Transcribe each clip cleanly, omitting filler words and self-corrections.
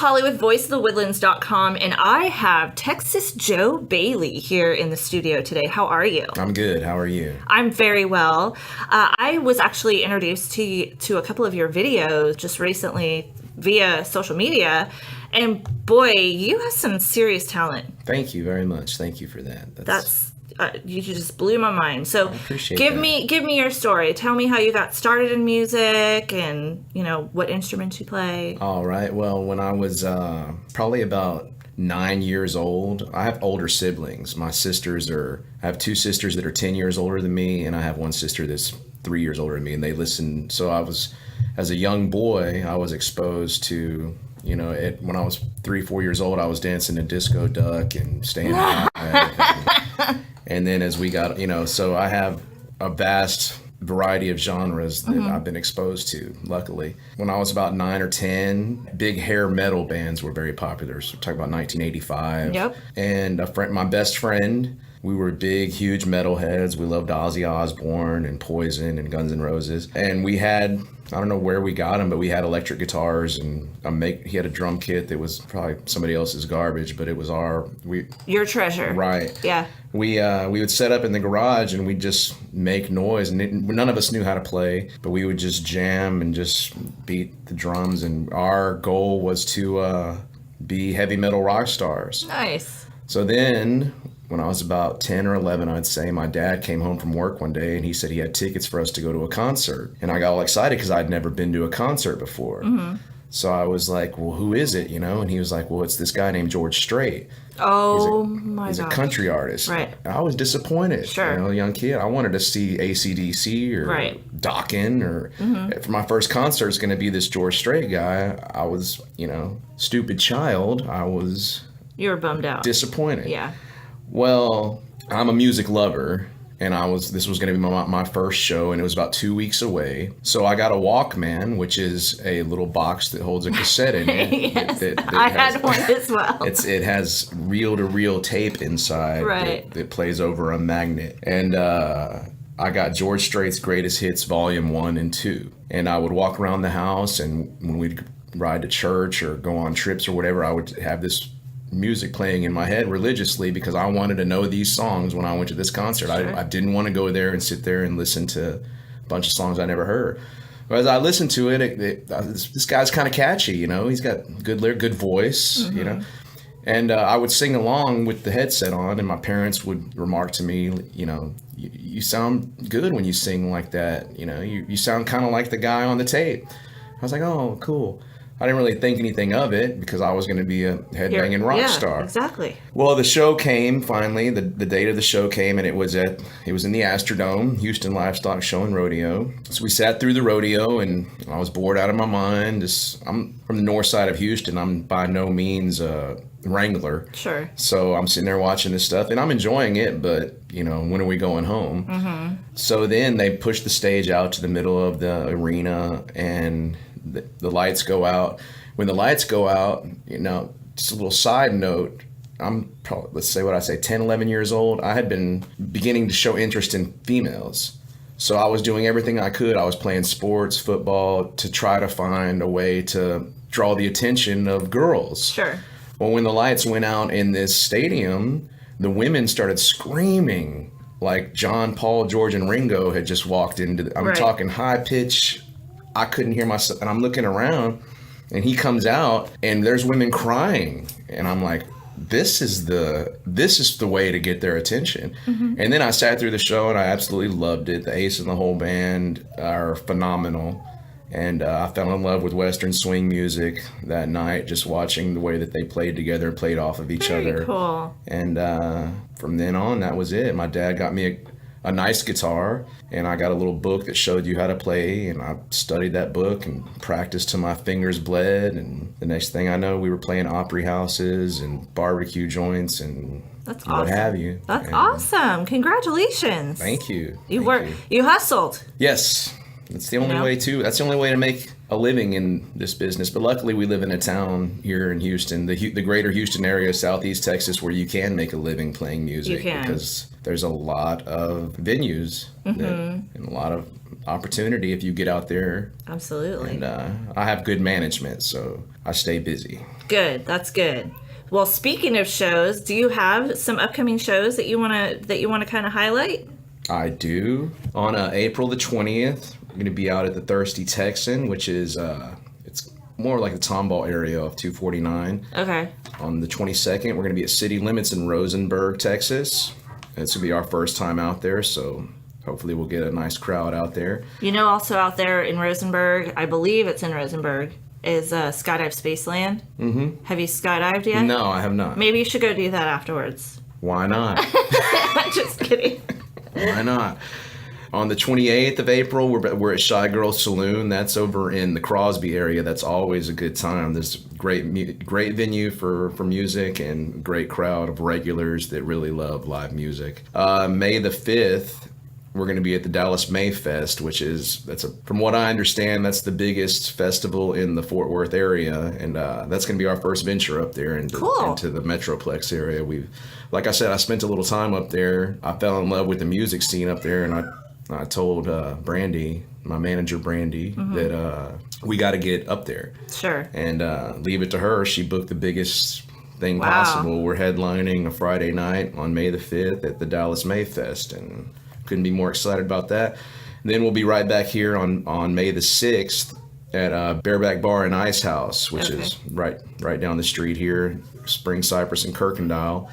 Holly with voiceofthewoodlands.com, and I have Texas Joe Bailey here in the studio today. How are you? I'm good. How are you? I'm very well. I was actually introduced to a couple of your videos just recently via social media, and boy, you have some serious talent. Thank you very much. Thank you for that. That's you just blew my mind. So give me your story. Tell me how you got started in music, and what instruments you play. All right. Well, when I was probably about 9 years old, I have older siblings. I have two sisters that are 10 years older than me, and I have one sister that's 3 years older than me, and they listen. So as a young boy, I was exposed to, when I was 3-4 years old, I was dancing a disco duck and staying high. And then as we got, so I have a vast variety of genres that I've been exposed to, luckily. When I was about 9 or 10, big hair metal bands were very popular. So we're talking about 1985. Yep. And my best friend, we were big, huge metalheads. We loved Ozzy Osbourne and Poison and Guns N' Roses. And we had, I don't know where we got them, but we had electric guitars, and he had a drum kit that was probably somebody else's garbage, but it was your treasure. Right. Yeah. We would set up in the garage and we'd just make noise, and none of us knew how to play, but we would just jam and just beat the drums, and our goal was to be heavy metal rock stars. Nice. So then, when I was about 10 or 11, I'd say, my dad came home from work one day and he said he had tickets for us to go to a concert. And I got all excited because I'd never been to a concert before. Mm-hmm. So I was like, well, who is it? And he was like, well, it's this guy named George Strait. Oh, my God. He's a country artist. Right. I was disappointed. Sure. A young kid. I wanted to see AC/DC or Dokken or for my first concert, it's going to be this George Strait guy. I was, stupid child. You were bummed out. Disappointed. Yeah. Well, I'm a music lover, and this was going to be my first show, and it was about 2 weeks away. So I got a Walkman, which is a little box that holds a cassette in it. Yes, I had one as well. It has reel-to-reel tape inside that plays over a magnet. And I got George Strait's Greatest Hits Volume 1 and 2. And I would walk around the house, and when we'd ride to church or go on trips or whatever, I would have this music playing in my head religiously because I wanted to know these songs when I went to this concert. Sure. I didn't want to go there and sit there and listen to a bunch of songs I never heard. But as I listened to it, this guy's kind of catchy, he's got good lyric, good voice, and I would sing along with the headset on, and my parents would remark to me, you sound good when you sing like that, you sound kind of like the guy on the tape. I was like, oh, cool. I didn't really think anything of it because I was going to be a headbanging rock star. Exactly. Well, the show came finally. The date of the show came, and it was in the Astrodome, Houston Livestock Show and Rodeo. So we sat through the rodeo, and I was bored out of my mind. I'm from the north side of Houston. I'm by no means a wrangler. Sure. So I'm sitting there watching this stuff, and I'm enjoying it, but when are we going home? Mm-hmm. So then they pushed the stage out to the middle of the arena, and the lights go out. When the lights go out, just a little side note, I'm probably, let's say what I say, 10, 11 years old. I had been beginning to show interest in females. So I was doing everything I could. I was playing sports, football, to try to find a way to draw the attention of girls. Sure. Well, when the lights went out in this stadium, the women started screaming like John, Paul, George, and Ringo had just walked into I'm talking high pitch. I couldn't hear myself, and I'm looking around, and he comes out, and there's women crying, and I'm like, this is the way to get their attention. Mm-hmm. And then I sat through the show, and I absolutely loved it. The Ace and the whole band are phenomenal, and I fell in love with Western swing music that night, just watching the way that they played together, played off of each other. Very cool. And from then on, that was it. My dad got me a nice guitar, and I got a little book that showed you how to play, and I studied that book and practiced till my fingers bled, and the next thing I know, we were playing Opry houses and barbecue joints and That's what awesome. have you. That's awesome. Congratulations. Thank you. You hustled. Yes. That's the only way to make a living in this business. But luckily we live in a town here in Houston, the greater Houston area, Southeast Texas, where you can make a living playing music. You can. Because there's a lot of venues and a lot of opportunity if you get out there. Absolutely. And I have good management, so I stay busy. Good. That's good. Well, speaking of shows, do you have some upcoming shows that you want to kind of highlight? I do. On April the 20th, we're going to be out at the Thirsty Texan, which is it's more like the Tomball area of 249. Okay. On the 22nd, we're going to be at City Limits in Rosenberg, Texas. It's going to be our first time out there, so hopefully we'll get a nice crowd out there. Also out there in Rosenberg, I believe it's in Rosenberg, is Skydive Spaceland. Mm-hmm. Have you skydived yet? No, I have not. Maybe you should go do that afterwards. Why not? Just kidding. Why not? On the 28th of April, we're at Shy Girl Saloon. That's over in the Crosby area. That's always a good time. There's great venue for music and great crowd of regulars that really love live music. May the 5th, we're going to be at the Dallas Mayfest, which from what I understand, that's the biggest festival in the Fort Worth area, and that's going to be our first venture up there into the Metroplex area. Like I said, I spent a little time up there. I fell in love with the music scene up there, and I told Brandy, my manager Brandy, that we got to get up there. Sure. And leave it to her. She booked the biggest thing possible. We're headlining a Friday night on May the 5th at the Dallas Mayfest, and couldn't be more excited about that. And then we'll be right back here on May the 6th at Bareback Bar and Ice House, which is right down the street here, Spring Cypress and Kirkendile.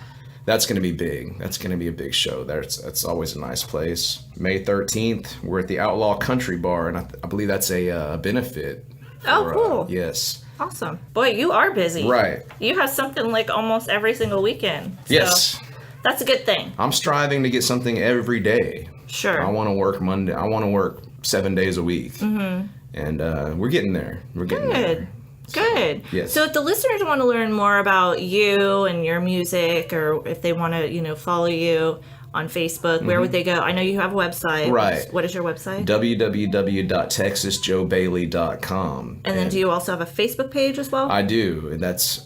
That's going to be big. That's going to be a big show. That's always a nice place. May 13th, we're at the Outlaw Country Bar, and I believe that's a benefit. Cool. Yes. Awesome. Boy, you are busy. Right. You have something like almost every single weekend. So yes. That's a good thing. I'm striving to get something every day. Sure. I want to work Monday. I want to work 7 days a week. Mm-hmm. And we're getting there. We're getting there. Good. Yes. So if the listeners want to learn more about you and your music, or if they want to, follow you on Facebook, where would they go? I know you have a website. Right. What is your website? www.texasjoebailey.com. And then do you also have a Facebook page as well? I do. And it's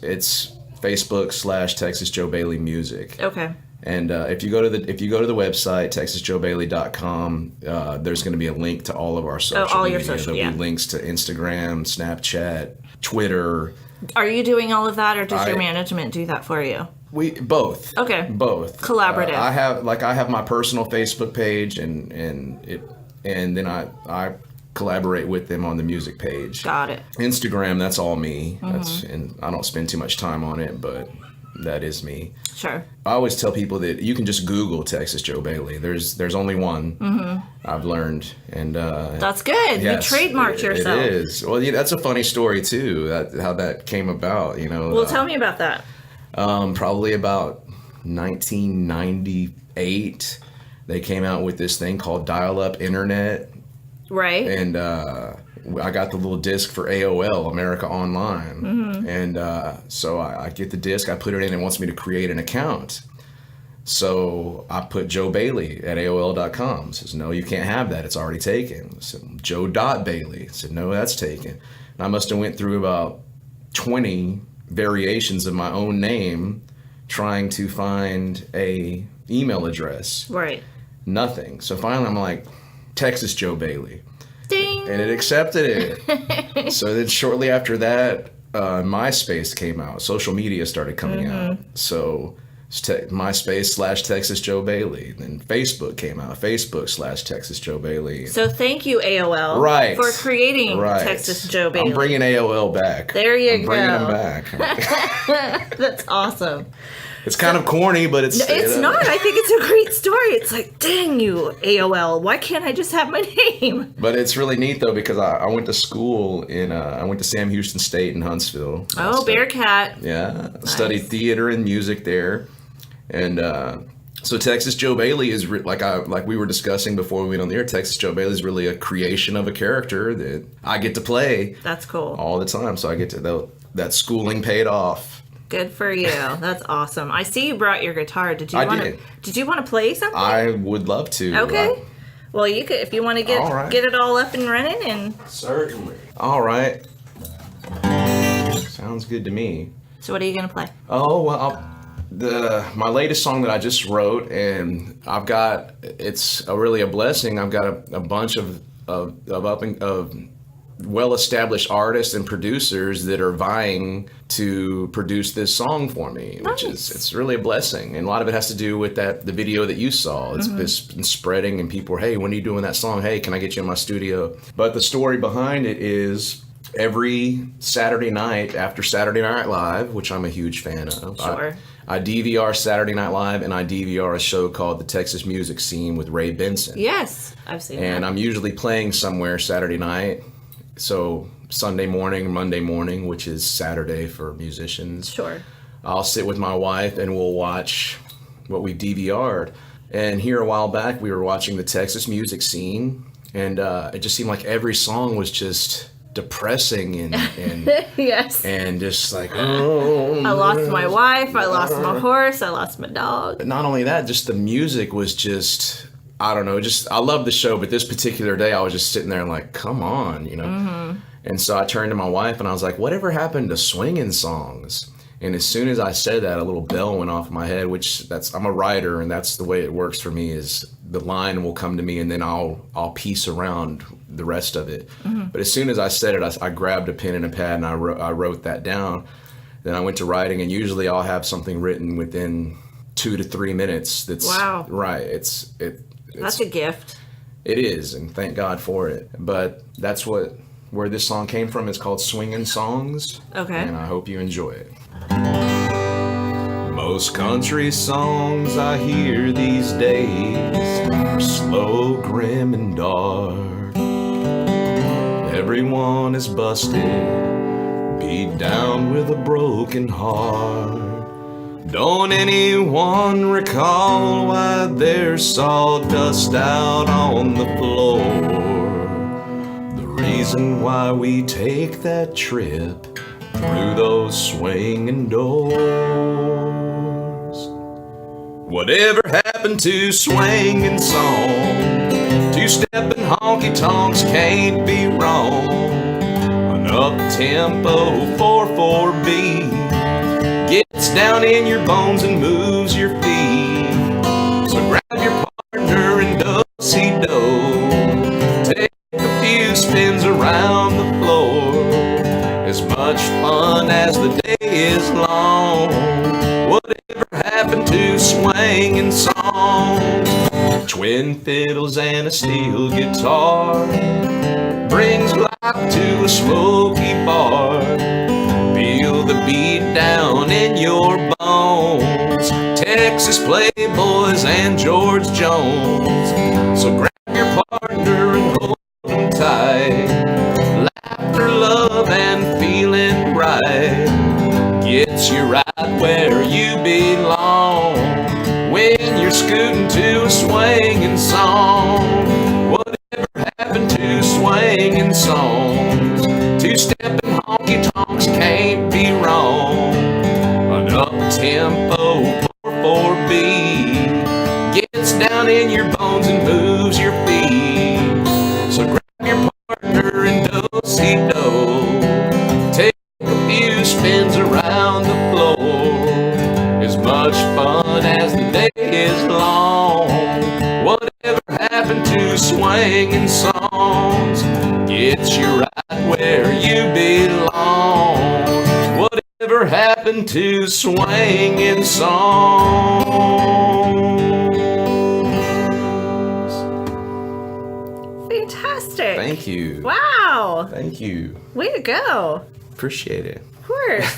Facebook/Texas Joe Bailey Music. Okay. And if you go to the website texasjoebailey.com, there's going to be a link to all of our social media. Your social, There'll be links to Instagram, Snapchat, Twitter. Are you doing all of that, or does your management do that for you? We both. Okay. Both. Collaborative. I have my personal Facebook page, and then I collaborate with them on the music page. Got it. Instagram, that's all me. And I don't spend too much time on it, but that is me. Sure. I always tell people that you can just Google Texas Joe Bailey. There's only one. I've learned, and that's good. Yes, you trademarked yourself. It is. Well, yeah, that's a funny story too. How that came about. Well, tell me about that. Probably about 1998, they came out with this thing called dial-up internet. Right. And I got the little disc for AOL, America Online. And so I get the disc, I put it in, and it wants me to create an account. So I put Joe Bailey at AOL.com. It says, no, you can't have that. It's already taken. I said, Joe.Bailey. I said, no, that's taken. And I must have went through about 20 variations of my own name trying to find a email address. Right. Nothing. So finally I'm like, Texas Joe Bailey. Ding. And it accepted it. So then shortly after that, MySpace came out. Social media started coming out. So MySpace/Texas Joe Bailey. Then Facebook came out. Facebook/Texas Joe Bailey. So thank you, AOL, for creating Texas Joe Bailey. I'm bringing AOL back. There you go. Bringing them back. That's awesome. It's kind of corny, but it's not. I think it's a great story. It's like, dang you, AOL. Why can't I just have my name? But it's really neat though, because I went to school I went to Sam Houston State in Huntsville. Bearcat. Yeah, nice. Studied theater and music there, and so Texas Joe Bailey is like we were discussing before we went on the air. Texas Joe Bailey is really a creation of a character that I get to play. That's cool. All the time, so I get to that schooling paid off. Good for you. That's awesome. I see you brought your guitar. Did you want to play something? I would love to. Okay. Well, you could, if you want to get it all up and running, and certainly. All right. Sounds good to me. So what are you gonna play? Oh well, my latest song that I just wrote, and it's really a blessing. I've got a bunch of of well-established artists and producers that are vying to produce this song for me, which Nice. it's really a blessing. And a lot of it has to do with the video that you saw. It's been spreading, and people are, hey, when are you doing that song? Hey, can I get you in my studio? But the story behind it is every Saturday night after Saturday Night Live, which I'm a huge fan of. Sure. I DVR Saturday Night Live, and I DVR a show called The Texas Music Scene with Ray Benson. Yes, I've seen And that. I'm usually playing somewhere Saturday night. So Sunday morning, Monday morning, which is Saturday for musicians. Sure. I'll sit with my wife and we'll watch what we DVR'd. And here a while back, we were watching The Texas Music Scene, and it just seemed like every song was just depressing and Yes. and just like, oh. I lost my wife. I lost my horse. I lost my dog. But not only that, just the music was just, I don't know, just, I love the show, but this particular day I was just sitting there and like, come on, you know? And so I turned to my wife and I was like, whatever happened to swinging songs? And as soon as I said that, a little bell went off in my head, which I'm a writer, and that's the way it works for me, is the line will come to me and then I'll piece around the rest of it. But as soon as I said it, I grabbed a pen and a pad and I wrote that down. Then I went to writing, and usually I'll have something written within 2 to 3 minutes. That's Wow. right. That's a gift. It is, and thank God for it. But that's where this song came from. It's called Swingin' Songs. Okay. And I hope you enjoy it. Most country songs I hear these days are slow, grim, and dark. Everyone is busted, beat down with a broken heart. Don't anyone recall why there's sawdust out on the floor? The reason why we take that trip through those swinging doors. Whatever happened to swinging song? Two-stepping honky-tonks can't be wrong. An up-tempo 4/4 beat gets down in your bones and moves your feet. So grab your partner and do-si-do. Take a few spins around the floor. As much fun as the day is long. Whatever happened to swinging songs? Twin fiddles and a steel guitar brings life to a smoky bar. Feel the beat down in your bones. Texas Playboys and George Jones. So grab your partner and hold them tight. Laughter, love, and feeling right gets you right where you belong. When you're scooting to a swinging song. Whatever happened to swinging songs? Two-stepping honky-tonks can't be wrong. An up-tempo 4/4 beat gets down in your bones and moves your feet. So grab your partner and do-si-do. Take a few spins around the floor. As much fun as the day is long. Whatever happened to swinging songs? Gets you right where you belong. Whatever happened to swinging songs? Fantastic. Thank you. Wow. Thank you. Way to go. Appreciate it. Of course.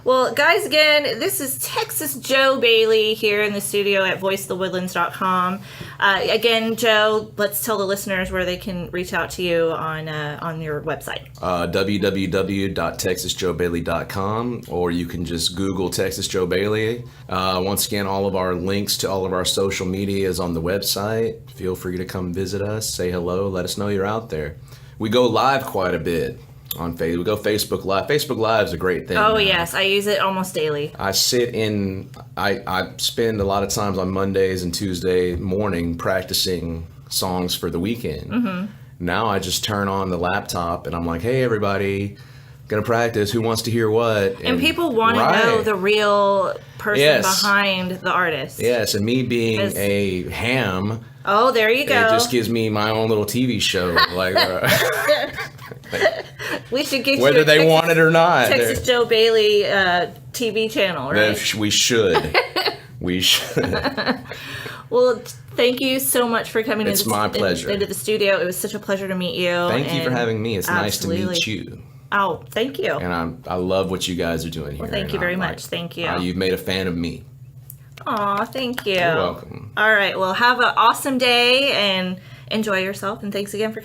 Well, guys, again, this is Texas Joe Bailey here in the studio at voicethewoodlands.com. Again, Joe, let's tell the listeners where they can reach out to you on your website. www.texasjoebailey.com, or you can just Google Texas Joe Bailey. Once again, all of our links to all of our social media is on the website. Feel free to come visit us, say hello, let us know you're out there. We go live quite a bit on Facebook. We go Facebook Live. Facebook Live is a great thing. Oh, now. yes. I use it almost daily. I spend a lot of times on Mondays and Tuesday morning practicing songs for the weekend. Now I just turn on the laptop and I'm like, hey, everybody, Gonna practice. Who wants to hear what? And people want to know the real person behind the artist. Yes, and me being a ham. Oh, there you go. It just gives me my own little TV show. Like, we should get whether you they want it or not. Texas Joe Bailey TV channel, right? We should. We should. Well, thank you so much for coming It's my pleasure. into the studio. It was such a pleasure to meet you. Thank you for having me. It's nice to meet you. Oh, thank you. And I love what you guys are doing here. Well, thank you very much. Thank you. You've made a fan of me. Aw, thank you. You're welcome. All right. Well, have an awesome day and enjoy yourself. And thanks again for coming.